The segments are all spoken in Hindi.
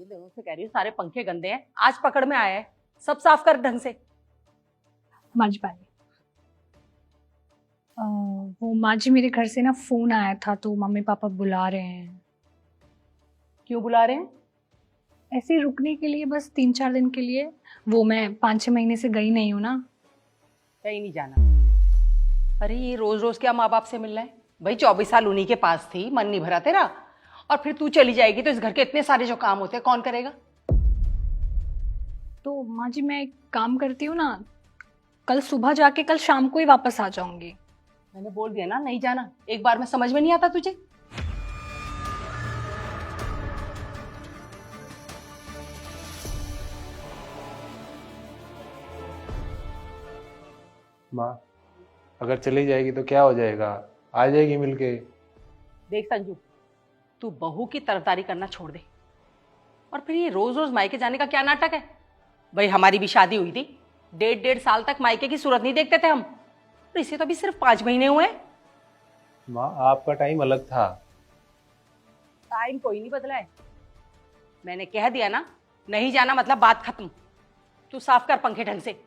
दिनों से कह रही हूँ सारे पंखे गंदे हैं, आज पकड़ में आया है। सब साफ कर ढंग से। माँ जी पानी। वो माँ जी मेरे घर से ना फोन आया था तो मम्मी पापा बुला रहे हैं। क्यों बुला रहे हैं? ऐसे ही रुकने के लिए, बस 3-4 दिन के लिए। वो मैं 5-6 महीने से गई नहीं हूँ ना। कहीं नहीं जाना। अरे ये रोज रोज क्या माँ बाप से मिलना है भाई? 24 साल उन्हीं के पास थी, मन नहीं भरा तेरा? और फिर तू चली जाएगी तो इस घर के इतने सारे जो काम होते हैं कौन करेगा? तो माँ जी मैं एक काम करती हूँ ना, कल सुबह जाके कल शाम को ही वापस आ जाऊंगी। मैंने बोल दिया ना नहीं जाना। एक बार में समझ में नहीं आता तुझे? माँ, अगर चली जाएगी तो क्या हो जाएगा? आ जाएगी मिलके। देख संजू, तू बहू की तरफदारी करना छोड़ दे। और फिर ये रोज रोज मायके जाने का क्या नाटक है? भाई हमारी भी शादी हुई थी, 1.5 साल तक मायके की सूरत नहीं देखते थे हम। तो इसे तो अभी सिर्फ 5 महीने हुए हैं। माँ, आपका टाइम अलग था। टाइम कोई नहीं बदला है। मैंने कह दिया ना, नहीं जाना मतलब बात खत्म। तू साफ कर पंखे ढंग से।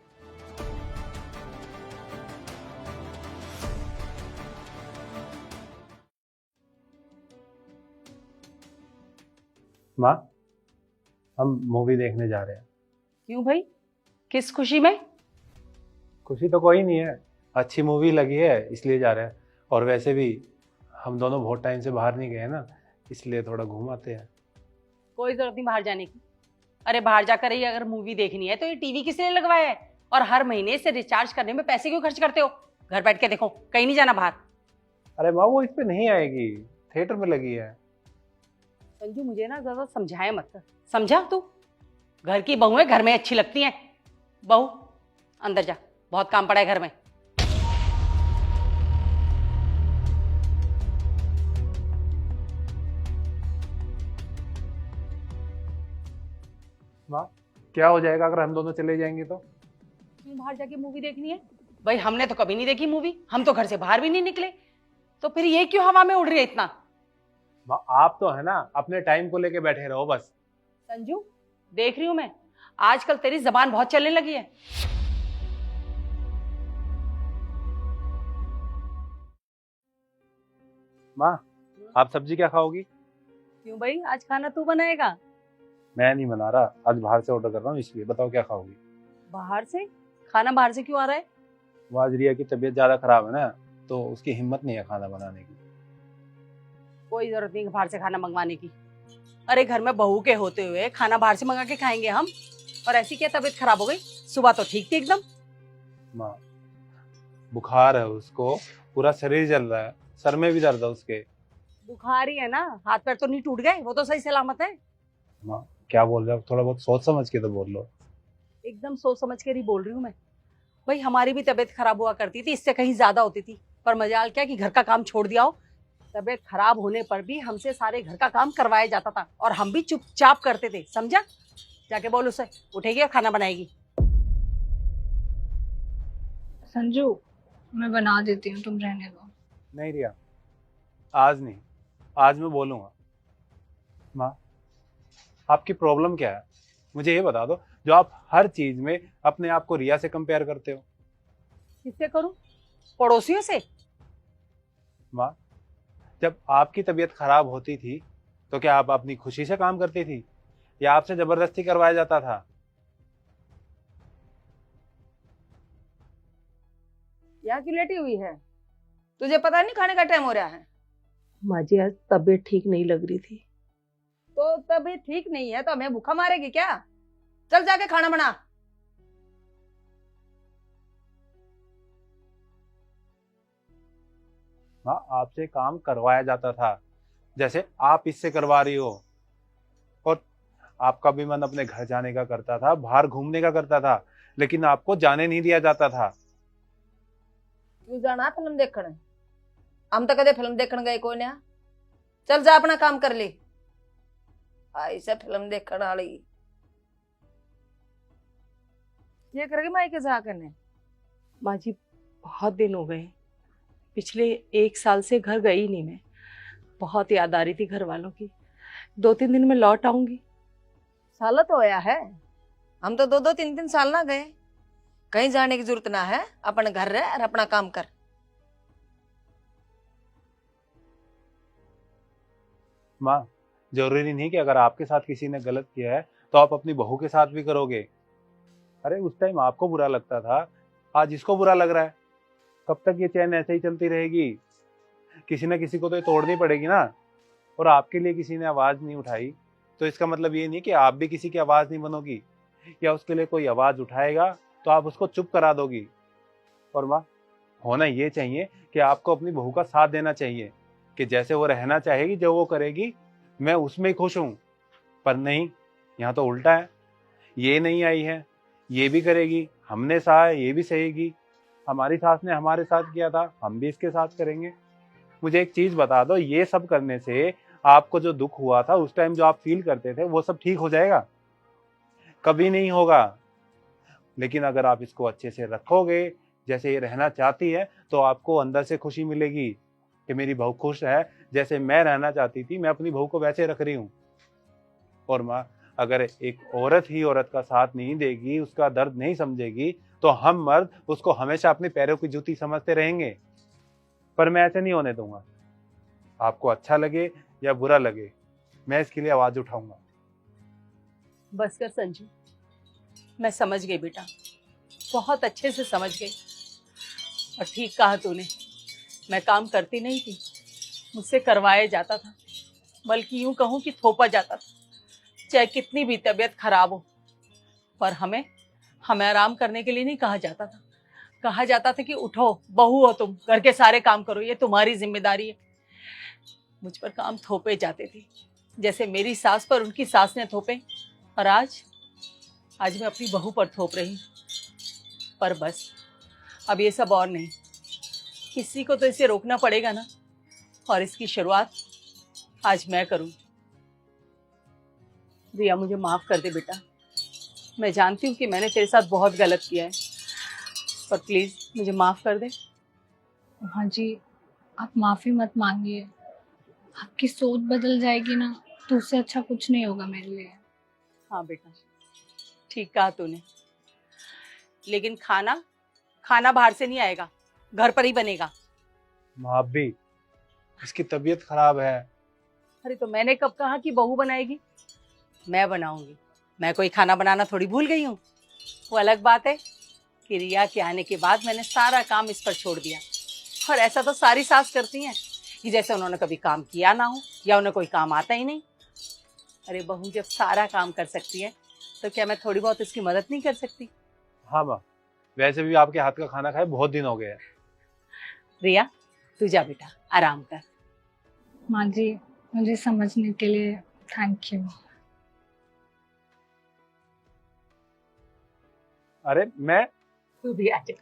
माँ, हम मूवी देखने जा रहे हैं। क्यों भाई, किस खुशी में? खुशी तो कोई नहीं है, अच्छी मूवी लगी है इसलिए जा रहे हैं। और वैसे भी हम दोनों बहुत टाइम से बाहर नहीं गए ना, इसलिए थोड़ा घूम आते हैं। कोई जरूरत नहीं बाहर जाने की। अरे बाहर जाकर ही अगर मूवी देखनी है तो ये टीवी किस लिए लगवाया है? और हर महीने से रिचार्ज करने में पैसे क्यों खर्च करते हो? घर बैठ के देखो, कहीं नहीं जाना बाहर। अरे माँ, वो इस पे नहीं आएगी, थिएटर में लगी है। संजू मुझे ना ज्यादा समझाए मत। समझा तू? घर की बहू है, घर में अच्छी लगती है। बहू अंदर जा, बहुत काम पड़ा है घर में। माँ, क्या हो जाएगा अगर हम दोनों चले जाएंगे तो? क्यों बाहर जाके मूवी देखनी है? भाई हमने तो कभी नहीं देखी मूवी, हम तो घर से बाहर भी नहीं निकले। तो फिर ये क्यों हवा में उड़ रही है इतना? माँ, आप तो है ना अपने टाइम को लेके बैठे रहो बस। संजू देख रही हूं मैं, आजकल तेरी जबान बहुत चलने लगी है। माँ, आप सब्जी क्या खाओगी? क्यों भाई, आज खाना तू बनाएगा? मैं नहीं बना रहा, आज बाहर से ऑर्डर कर रहा हूँ, इसलिए बताओ क्या खाओगी? बाहर से? खाना बाहर से क्यों आ रहा है? वो आज रिया की तबीयत ज्यादा खराब है ना, तो उसकी हिम्मत नहीं है खाना बनाने की। कोई जरूरत नहीं बाहर से खाना मंगवाने की। अरे घर में बहू के होते हुए खाना बाहर से मंगा के खाएंगे हम? और ऐसी क्या तबीयत खराब हो गई? सुबह तो ठीक थी एकदम। माँ, बुखार है उसको, पूरा शरीर जल रहा है, सर में भी दर्द है उसके। बुखार ही है ना, हाथ पैर तो नहीं टूट गए? वो तो सही सलामत है। माँ, क्या बोल रहे हो? थोड़ा बहुत सोच समझ के तो बोल लो। एकदम सोच समझ के नहीं बोल रही हूँ मैं। भाई हमारी भी तबीयत खराब हुआ करती थी, इससे कहीं ज्यादा होती थी। पर मजाल क्या कि घर का काम छोड़ दिया हो। तबीयत खराब होने पर भी हमसे सारे घर का काम करवाया जाता था और हम भी चुपचाप करते थे, समझा? जाके बोल उसे, उठेगी और खाना बनाएगी। संजू मैं बना देती हूँ, तुम रहने दो। नहीं रिया, आज नहीं, आज मैं बोलूँगा। माँ, आपकी प्रॉब्लम क्या है मुझे ये बता दो, जो आप हर चीज में अपने आप को रिया से कंपेयर करते हो। किससे करूं? पड़ोसियों से? माँ, जब आपकी तबीयत खराब होती थी तो क्या आप अपनी खुशी से काम करती थी या आपसे जबरदस्ती करवाया जाता था? यहाँ क्यों लेटी हुई है? तुझे पता नहीं खाने का टाइम हो रहा है? माँ जी आज तबीयत ठीक नहीं लग रही थी। तो तबीयत ठीक नहीं है तो हमें भूखा मारेगी क्या? चल जाके खाना बना। माँ, आपसे काम करवाया जाता था जैसे आप इससे करवा रही हो। और आपका भी मन अपने घर जाने का करता था, बाहर घूमने का करता था, लेकिन आपको जाने नहीं दिया जाता था। क्यों जाना फिल्म देखने? हम तो कदे फिल्म देखने गए कोई ना। चल जा अपना काम कर ले। आई से फिल्म देखने वाली ये करेगी माई के जाकर ने। माँ जी बहुत दिन हो गए, पिछले 1 साल से घर गई नहीं मैं। बहुत याद आ रही थी घर वालों की। 2-3 दिन में लौट आऊंगी। साल तो होया है। हम तो 2-2 3-3 साल ना गए। कहीं जाने की जरूरत ना है, अपन घर रह और अपना काम कर। माँ, जरूरी नहीं कि अगर आपके साथ किसी ने गलत किया है तो आप अपनी बहू के साथ भी करोगे। अरे उस टाइम आपको बुरा लगता था, आज इसको बुरा लग रहा है। कब तक ये चैन ऐसे ही चलती रहेगी? किसी ना किसी को तो ये तोड़नी पड़ेगी ना। और आपके लिए किसी ने आवाज नहीं उठाई तो इसका मतलब ये नहीं कि आप भी किसी की आवाज नहीं बनोगी, या उसके लिए कोई आवाज उठाएगा तो आप उसको चुप करा दोगी। और माँ, होना ये चाहिए कि आपको अपनी बहू का साथ देना चाहिए कि जैसे वो रहना चाहेगी, जो वो करेगी, मैं उसमें ही खुश हूँ। पर नहीं, यहाँ तो उल्टा है। ये नहीं आई है, ये भी करेगी, हमने सहा है, ये भी सहेगी। हमारी सास ने हमारे साथ किया था, हम भी इसके साथ करेंगे। मुझे एक चीज बता दो, ये सब करने से आपको जो दुख हुआ था उस टाइम, जो आप फील करते थे, वो सब ठीक हो जाएगा? कभी नहीं होगा। लेकिन अगर आप इसको अच्छे से रखोगे, जैसे ये रहना चाहती है, तो आपको अंदर से खुशी मिलेगी कि मेरी बहू खुश है। जैसे मैं रहना चाहती थी, मैं अपनी बहू को वैसे रख रही हूँ। और माँ, अगर एक औरत ही औरत का साथ नहीं देगी, उसका दर्द नहीं समझेगी, तो हम मर्द उसको हमेशा अपने पैरों की जूती समझते रहेंगे। पर मैं ऐसे नहीं होने दूंगा। आपको अच्छा लगे या बुरा लगे, मैं इसके लिए आवाज उठाऊंगा। बस कर संजू, मैं समझ गई बेटा, बहुत अच्छे से समझ गई। और ठीक कहा तूने, मैं काम करती नहीं थी, मुझसे करवाया जाता था, बल्कि यूं कहूं कि थोपा जाता था, चाहे कितनी भी तबीयत खराब हो। पर हमें हमें आराम करने के लिए नहीं कहा जाता था। कहा जाता था कि उठो, बहू हो तुम, घर के सारे काम करो, ये तुम्हारी जिम्मेदारी है। मुझ पर काम थोपे जाते थे, जैसे मेरी सास पर उनकी सास ने थोपे। और आज आज मैं अपनी बहू पर थोप रही हूं। पर बस, अब ये सब और नहीं, किसी को तो इसे रोकना पड़ेगा ना। और इसकी शुरुआत आज मैं करूं। रिया, मुझे माफ कर दे बेटा। मैं जानती हूँ कि मैंने तेरे साथ बहुत गलत किया है, पर प्लीज मुझे माफ कर दे। माँ जी, आप माफ़ी मत मांगिए। आपकी सोच बदल जाएगी ना, तो उससे अच्छा कुछ नहीं होगा मेरे लिए। हाँ बेटा, ठीक कहा तूने। लेकिन खाना खाना बाहर से नहीं आएगा, घर पर ही बनेगा। माँ भी, इसकी तबीयत खराब है। अरे तो मैंने कब कहा कि बहू बनाएगी? मैं बनाऊंगी। मैं कोई खाना बनाना थोड़ी भूल गई हूँ। वो अलग बात है कि रिया के आने के बाद मैंने सारा काम इस पर छोड़ दिया। और ऐसा तो सारी सास करती हैं कि जैसे उन्होंने कभी काम किया ना हो, या उन्हें कोई काम आता ही नहीं। अरे बहू जब सारा काम कर सकती है, तो क्या मैं थोड़ी बहुत इसकी मदद नहीं कर सकती? हाँ माँ, वैसे भी आपके हाथ का खाना खाए बहुत दिन हो गए हैं। रिया, तू जा बेटा, आराम कर। माँ जी, मुझे समझने के लिए थैंक यू। अरे मैं तू भी आ जा।